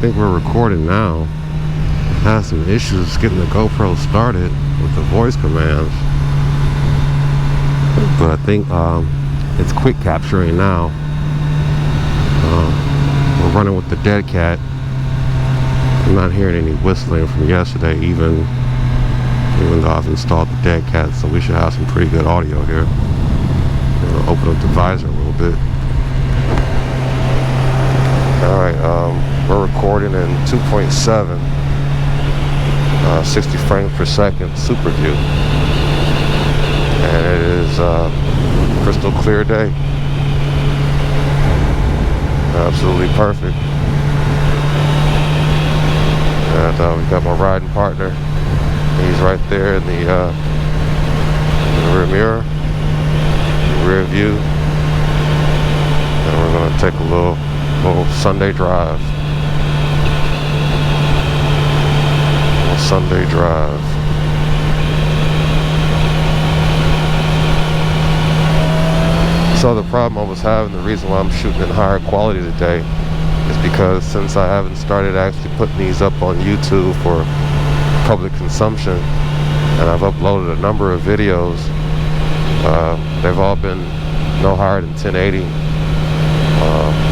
think we're recording now. Had some issues getting the GoPro started with the voice commands, but I think it's quick capturing now. We're running with the dead cat. I'm not hearing any whistling from yesterday, even though I've installed the dead cat, so we should have some pretty good audio here. Open up the visor a little bit. Alright, we're recording in 2.7, 60 frames per second Superview, and it is crystal clear day. Absolutely perfect. And we got my riding partner. He's right there in the rear mirror, rear view, and we're going to take a little Sunday drive. Sunday drive. So the problem I was having, the reason why I'm shooting in higher quality today, is because since I haven't started actually putting these up on YouTube for public consumption, and I've uploaded a number of videos, they've all been no higher than 1080,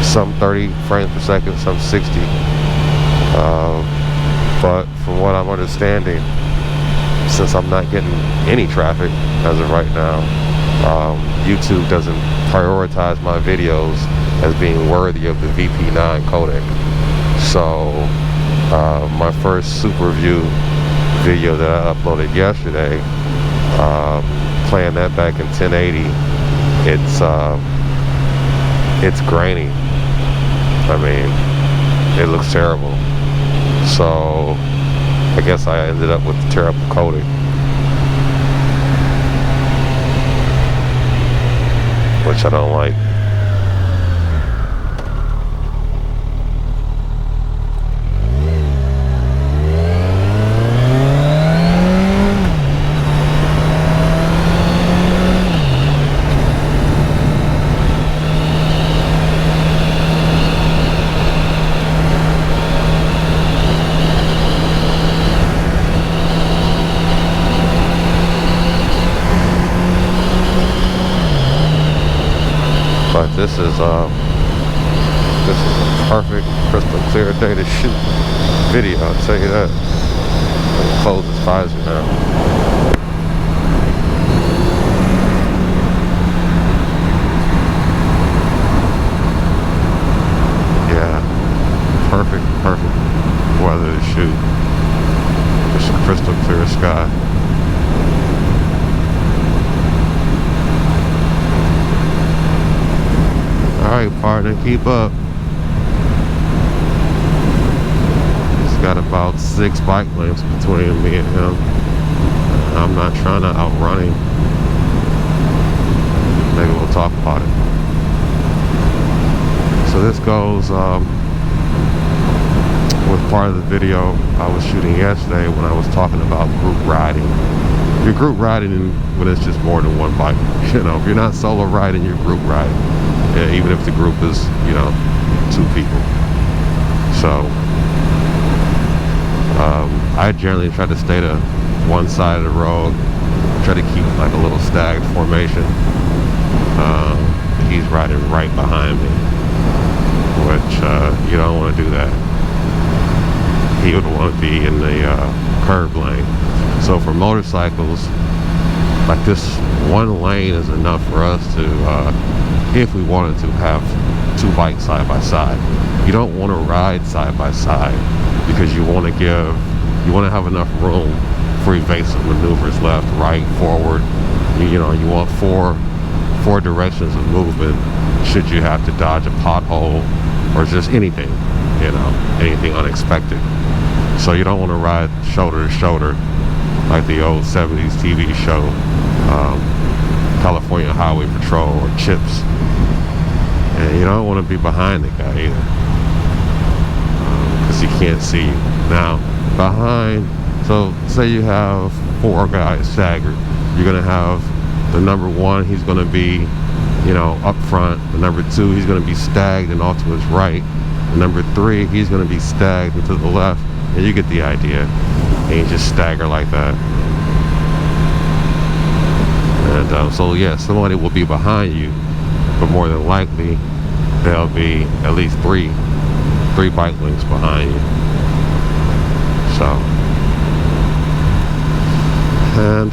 some 30 frames per second, some 60, but from what I'm understanding, since I'm not getting any traffic as of right now, YouTube doesn't prioritize my videos as being worthy of the VP9 codec. So my first Superview video that I uploaded yesterday, playing that back in 1080, it's grainy. I mean, it looks terrible. So I guess I ended up with the terrible codec, which I don't like. But this is a perfect, crystal clear day to shoot video, I'll tell you that. Let me close this visor now. Yeah, perfect weather to shoot. Just a crystal clear sky. Alright, partner, keep up. He's got about 6 bike lengths between me and him. I'm not trying to outrun him. Maybe we'll talk about it. So this goes with part of the video I was shooting yesterday when I was talking about group riding. You're group riding when it's just more than one bike. You know, if you're not solo riding, you're group riding. Yeah, even if the group is, 2 people. So I generally try to stay to one side of the road, try to keep like a little stagged formation. He's riding right behind me, which you don't want to do that. He would want to be in the curb lane. So for motorcycles, like this one lane is enough for us to, if we wanted to, have 2 bikes side by side. You don't want to ride side by side because you want to have enough room for evasive maneuvers, left, right, forward. You want four directions of movement should you have to dodge a pothole or just anything, anything unexpected. So you don't want to ride shoulder to shoulder like the old 70s TV show, California Highway Patrol or CHIPS. And you don't want to be behind the guy either, because he can't see you. Now, behind, so say you have 4 guys staggered, you're going to have the number 1, he's going to be, up front. The number 2, he's going to be stagged and off to his right. Number 3, he's going to be stagged to the left, and you get the idea. And you just stagger like that. And so yeah, somebody will be behind you, but more than likely there'll be at least three bike links behind you. So, and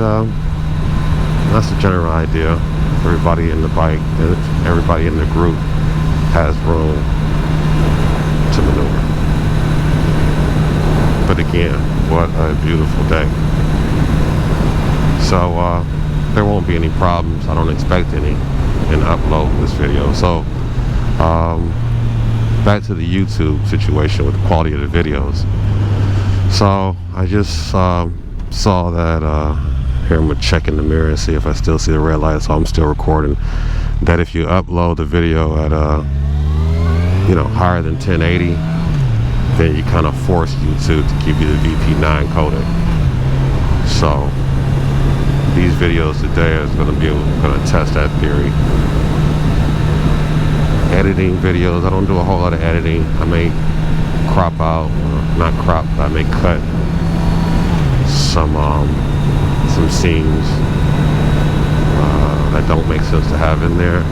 that's the general idea. Everybody in the bike and everybody in the group has room to maneuver. But again, what a beautiful day. So there won't be any problems. I don't expect any in uploading this video. So back to the YouTube situation with the quality of the videos. So I just saw that here I'm gonna check in the mirror and see if I still see the red light. So I'm still recording. That if you upload the video at higher than 1080, then you kind of force YouTube to give you the VP9 codec. So these videos today is going to test that theory. Editing videos, I don't do a whole lot of editing. I may crop out, not crop, but I may cut some scenes that don't make sense to have in there.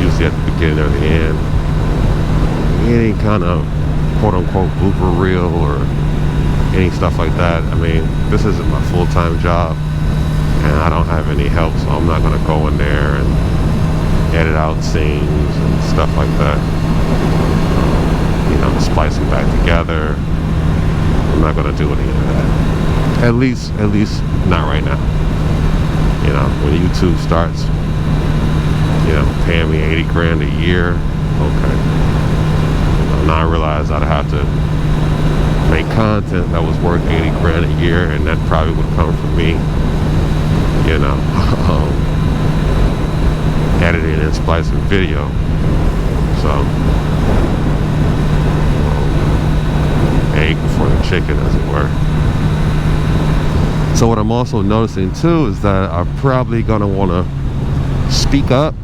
Usually at the beginning or the end. Any kind of quote-unquote blooper reel or any stuff like that. I mean, this isn't my full-time job, and I don't have any help, so I'm not going to go in there and edit out scenes and stuff like that. Splice them back together. I'm not going to do any of that. At least not right now. When YouTube starts, paying me 80 grand a year, okay. Now I realized I'd have to make content that was worth 80 grand a year, and that probably would come from me, editing and splicing video. So, egg before the chicken, as it were. So what I'm also noticing too is that I'm probably going to want to speak up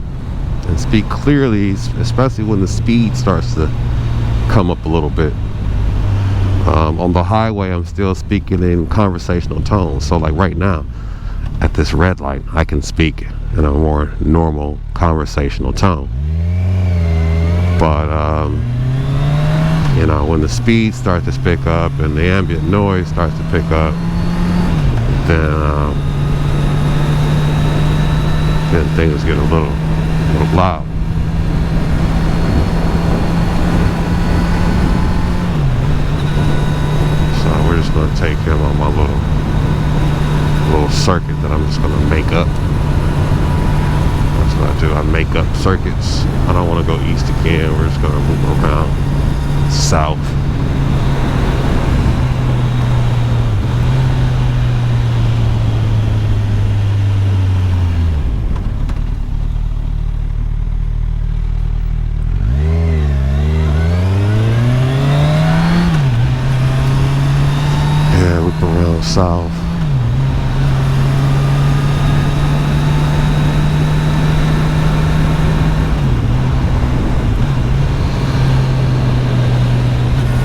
and speak clearly, especially when the speed starts to come up a little bit. On the highway, I'm still speaking in conversational tones. So like right now, at this red light, I can speak in a more normal conversational tone. But when the speed starts to pick up and the ambient noise starts to pick up, then things get a little loud. So we're just gonna take him on my little circuit that I'm just gonna make up. That's what I do. I make up circuits. I don't want to go east again. We're just gonna move around south. South.